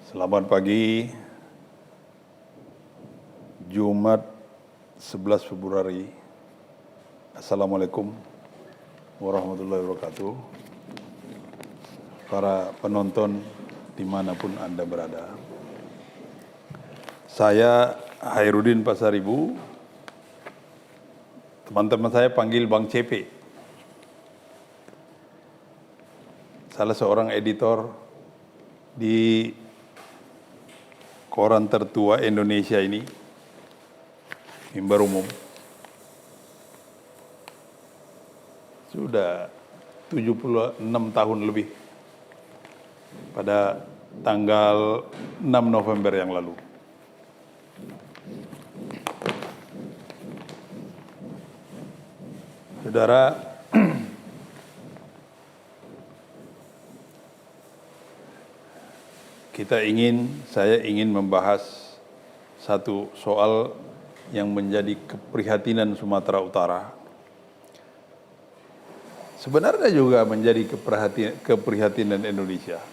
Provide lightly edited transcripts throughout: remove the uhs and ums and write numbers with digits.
Selamat pagi, Jumat 11 Februari. Assalamualaikum warahmatullahi wabarakatuh. Para penonton dimanapun Anda berada. Saya Hairudin Pasaribu, teman-teman saya panggil Bang CP. Salah seorang editor di koran tertua Indonesia ini, Mimbar Umum. Sudah 76 tahun lebih pada tanggal 6 November yang lalu. Saudara, saya ingin membahas satu soal yang menjadi keprihatinan Sumatera Utara. Sebenarnya juga menjadi keprihatinan Indonesia.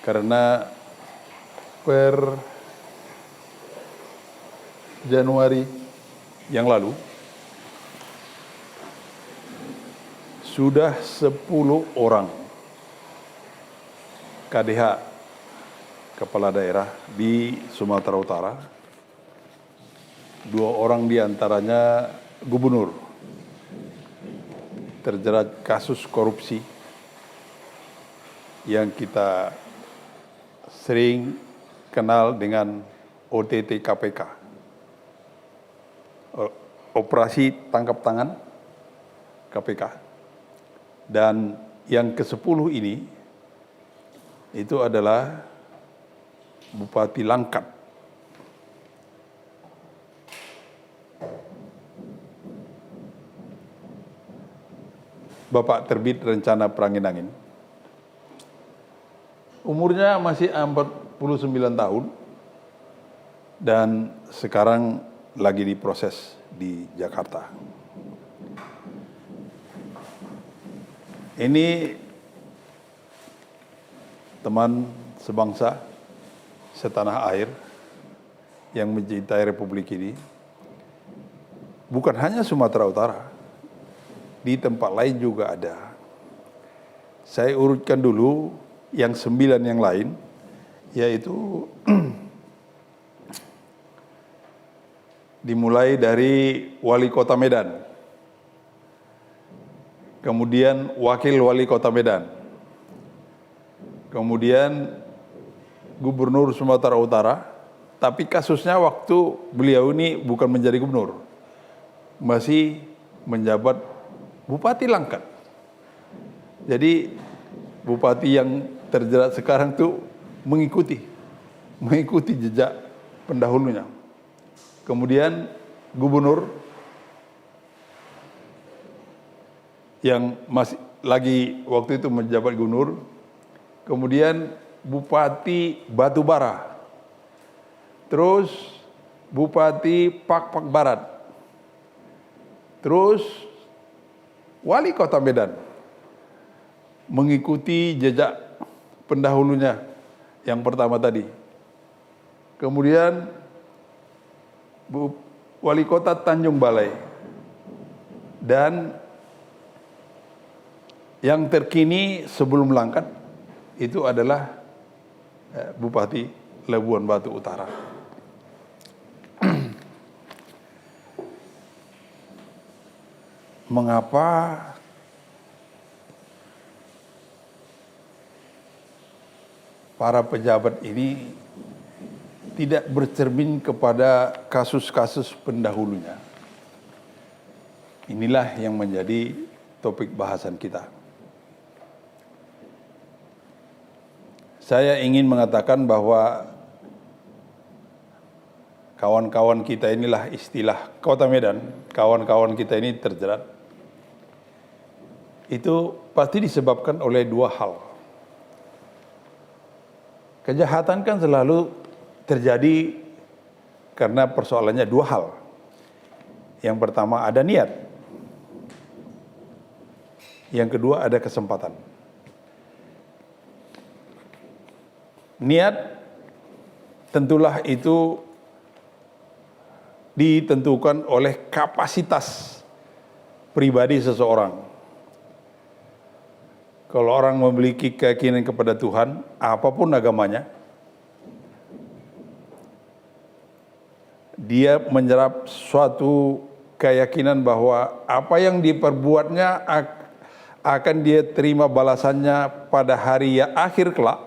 Karena per Januari yang lalu, sudah 10 orang KDH, kepala daerah di Sumatera Utara, 2 orang diantaranya gubernur, terjerat kasus korupsi yang kita sering kenal dengan OTT KPK, operasi tangkap tangan KPK. Dan yang ke-10 ini itu adalah Bupati Langkat. Bapak Terbit Rencana Perangin-Angin. Umurnya masih 49 tahun dan sekarang lagi diproses di Jakarta. Ini teman sebangsa, setanah air yang mencintai Republik ini, bukan hanya Sumatera Utara, di tempat lain juga ada. Saya urutkan dulu yang 9 yang lain, yaitu dimulai dari Wali Kota Medan, kemudian Wakil Wali Kota Medan, kemudian Gubernur Sumatera Utara, tapi kasusnya waktu beliau ini bukan menjadi gubernur, masih menjabat Bupati Langkat. Jadi bupati yang terjerat sekarang tuh mengikuti jejak pendahulunya. Kemudian gubernur yang masih lagi waktu itu menjabat gubernur, kemudian Bupati Batubara, terus Bupati Pakpak Barat, terus Wali Kota Medan, mengikuti jejak pendahulunya yang pertama tadi. Kemudian Wali Kota Tanjung Balai, dan yang terkini sebelum Langkat itu adalah Bupati Labuan Batu Utara. Mengapa para pejabat ini tidak bercermin kepada kasus-kasus pendahulunya? Inilah yang menjadi topik bahasan kita. Saya ingin mengatakan bahwa kawan-kawan kita inilah, istilah Kota Medan, kawan-kawan kita ini terjerat, itu pasti disebabkan oleh 2 hal. Kejahatan kan selalu terjadi karena persoalannya 2 hal. Yang pertama ada niat, yang kedua ada kesempatan. Niat tentulah itu ditentukan oleh kapasitas pribadi seseorang. Kalau orang memiliki keyakinan kepada Tuhan, apapun agamanya, dia menyerap suatu keyakinan bahwa apa yang diperbuatnya akan dia terima balasannya pada hari yang akhir kelak,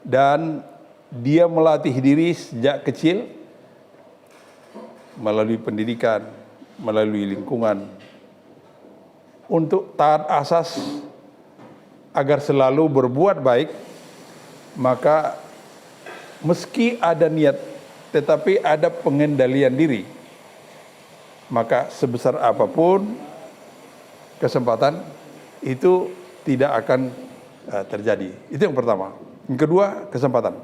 dan dia melatih diri sejak kecil melalui pendidikan, melalui lingkungan untuk taat asas agar selalu berbuat baik. Maka meski ada niat tetapi ada pengendalian diri, maka sebesar apapun kesempatan itu tidak akan terjadi. Itu yang pertama. Yang kedua, kesempatan.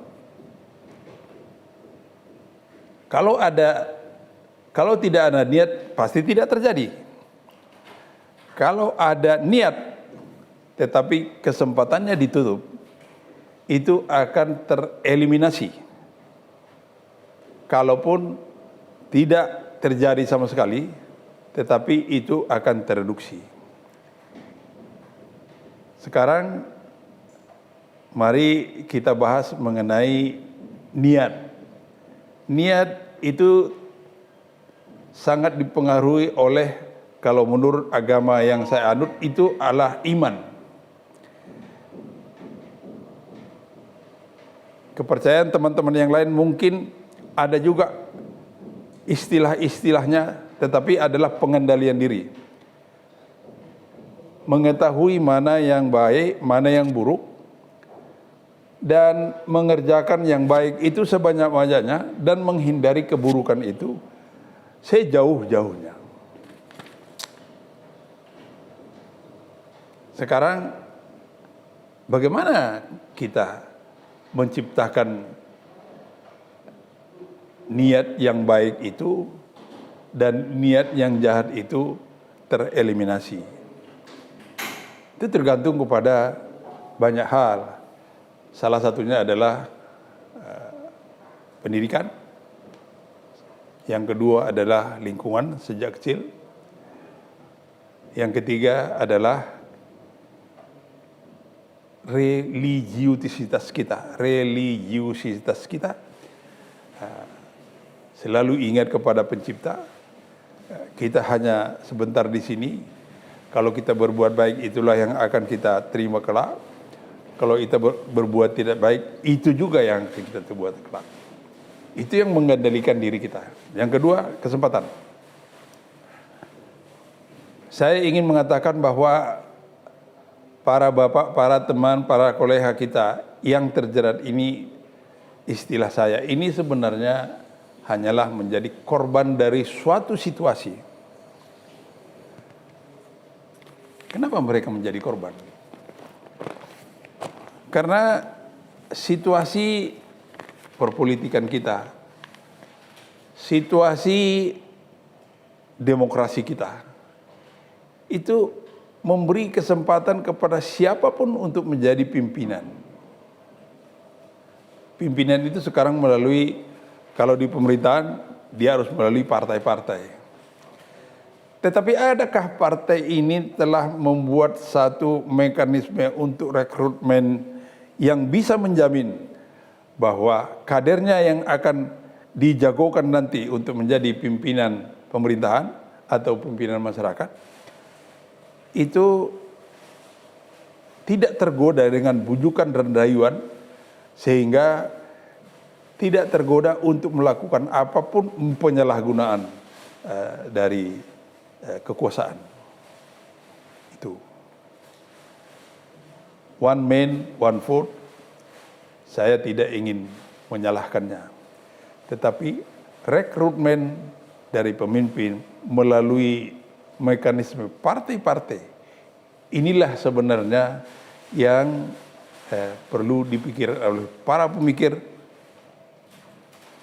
Kalau tidak ada niat, pasti tidak terjadi. Kalau ada niat tetapi kesempatannya ditutup, itu akan tereliminasi. Kalaupun tidak terjadi sama sekali, tetapi itu akan tereduksi. Sekarang mari kita bahas mengenai niat. Niat itu sangat dipengaruhi oleh, kalau menurut agama yang saya anut, itu adalah iman. Kepercayaan teman-teman yang lain mungkin ada juga istilah-istilahnya, tetapi adalah pengendalian diri. Mengetahui mana yang baik, mana yang buruk, dan mengerjakan yang baik itu sebanyak-banyaknya, dan menghindari keburukan itu sejauh-jauhnya. Sekarang bagaimana kita menciptakan niat yang baik itu dan niat yang jahat itu tereliminasi? Itu tergantung kepada banyak hal. Salah satunya adalah pendidikan. Yang kedua adalah lingkungan sejak kecil. Yang ketiga adalah religiusitas kita. Selalu ingat kepada Pencipta. Kita hanya sebentar di sini. Kalau kita berbuat baik, itulah yang akan kita terima kelak. Kalau kita berbuat tidak baik, itu juga yang kita buat kelak. Itu yang mengendalikan diri kita. Yang kedua, kesempatan. Saya ingin mengatakan bahwa para bapak, para teman, para kolega kita yang terjerat ini, istilah saya, ini sebenarnya hanyalah menjadi korban dari suatu situasi. Kenapa mereka menjadi korban? Karena situasi perpolitikan kita, situasi demokrasi kita, itu memberi kesempatan kepada siapapun untuk menjadi pimpinan. Pimpinan itu sekarang melalui, kalau di pemerintahan, dia harus melalui partai-partai. Tetapi adakah partai ini telah membuat satu mekanisme untuk rekrutmen yang bisa menjamin bahwa kadernya yang akan dijagokan nanti untuk menjadi pimpinan pemerintahan atau pimpinan masyarakat itu tidak tergoda dengan bujukan dan rayuan, sehingga tidak tergoda untuk melakukan apapun penyalahgunaan dari kekuasaan. Itu one man, one vote. Saya tidak ingin menyalahkannya, tetapi rekrutmen dari pemimpin melalui mekanisme partai-partai, inilah sebenarnya yang perlu dipikirkan oleh para pemikir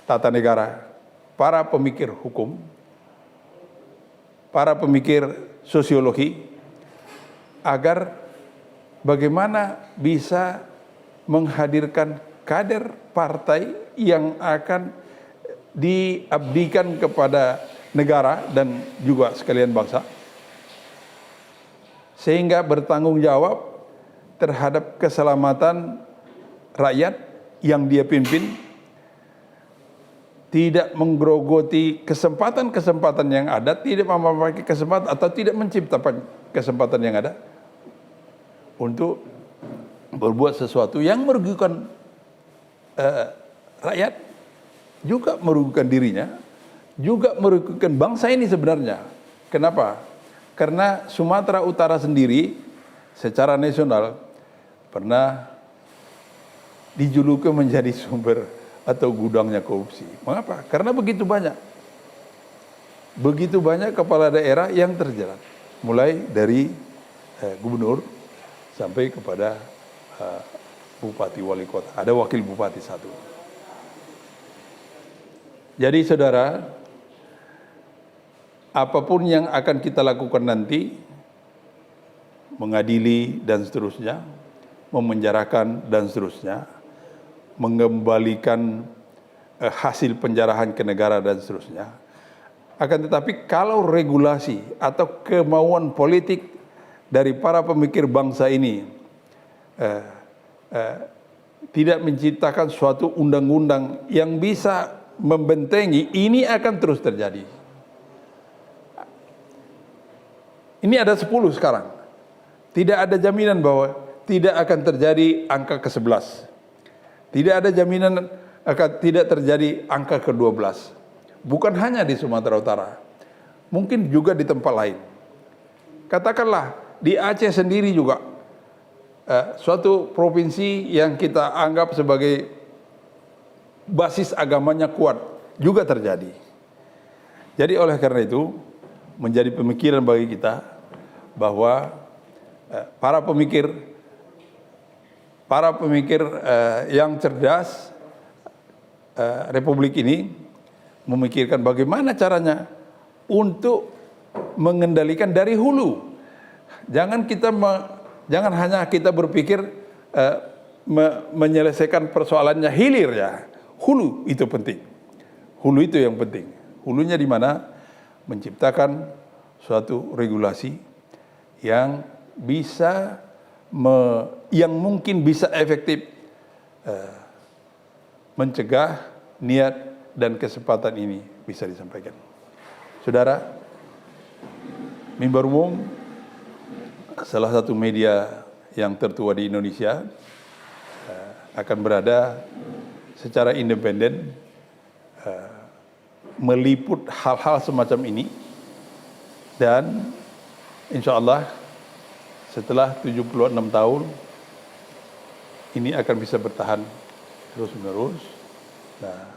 tata negara, para pemikir hukum, para pemikir sosiologi, agar bagaimana bisa menghadirkan kader partai yang akan diabdikan kepada negara dan juga sekalian bangsa, sehingga bertanggung jawab terhadap keselamatan rakyat yang dia pimpin, tidak menggerogoti kesempatan-kesempatan yang ada, tidak memakai kesempatan atau tidak menciptakan kesempatan yang ada untuk berbuat sesuatu yang merugikan rakyat, juga merugikan dirinya, juga merugikan bangsa ini sebenarnya. Kenapa? Karena Sumatera Utara sendiri secara nasional pernah dijuluki menjadi sumber atau gudangnya korupsi. Mengapa? Karena begitu banyak kepala daerah yang terjerat, mulai dari gubernur sampai kepada bupati wali kota. Ada wakil bupati satu. Jadi saudara, apapun yang akan kita lakukan nanti, mengadili dan seterusnya, memenjarakan dan seterusnya, mengembalikan hasil penjarahan ke negara dan seterusnya. Akan tetapi kalau regulasi atau kemauan politik dari para pemikir bangsa ini tidak menciptakan suatu undang-undang yang bisa membentengi, ini akan terus terjadi. Ini ada 10 sekarang. Tidak ada jaminan bahwa tidak akan terjadi angka ke-11. Tidak ada jaminan akan tidak terjadi angka ke-12. Bukan hanya di Sumatera Utara, mungkin juga di tempat lain. Katakanlah di Aceh sendiri juga, suatu provinsi yang kita anggap sebagai basis agamanya kuat, juga terjadi. Jadi oleh karena itu, menjadi pemikiran bagi kita bahwa para pemikir yang cerdas Republik ini memikirkan bagaimana caranya untuk mengendalikan dari hulu. Jangan hanya kita berpikir menyelesaikan persoalannya hilir ya. Hulu itu penting. Hulu itu yang penting. Hulunya di mana? Menciptakan suatu regulasi yang bisa yang mungkin bisa efektif mencegah niat dan kesempatan ini bisa disampaikan. Saudara, Mimbar Umum salah satu media yang tertua di Indonesia akan berada secara independen meliput hal-hal semacam ini, dan insya Allah setelah 76 tahun ini akan bisa bertahan terus-menerus. Nah,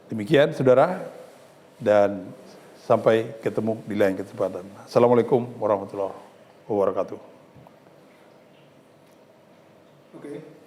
demikian saudara, dan sampai ketemu di lain kesempatan. Assalamualaikum warahmatullahi wabarakatuh. Oke.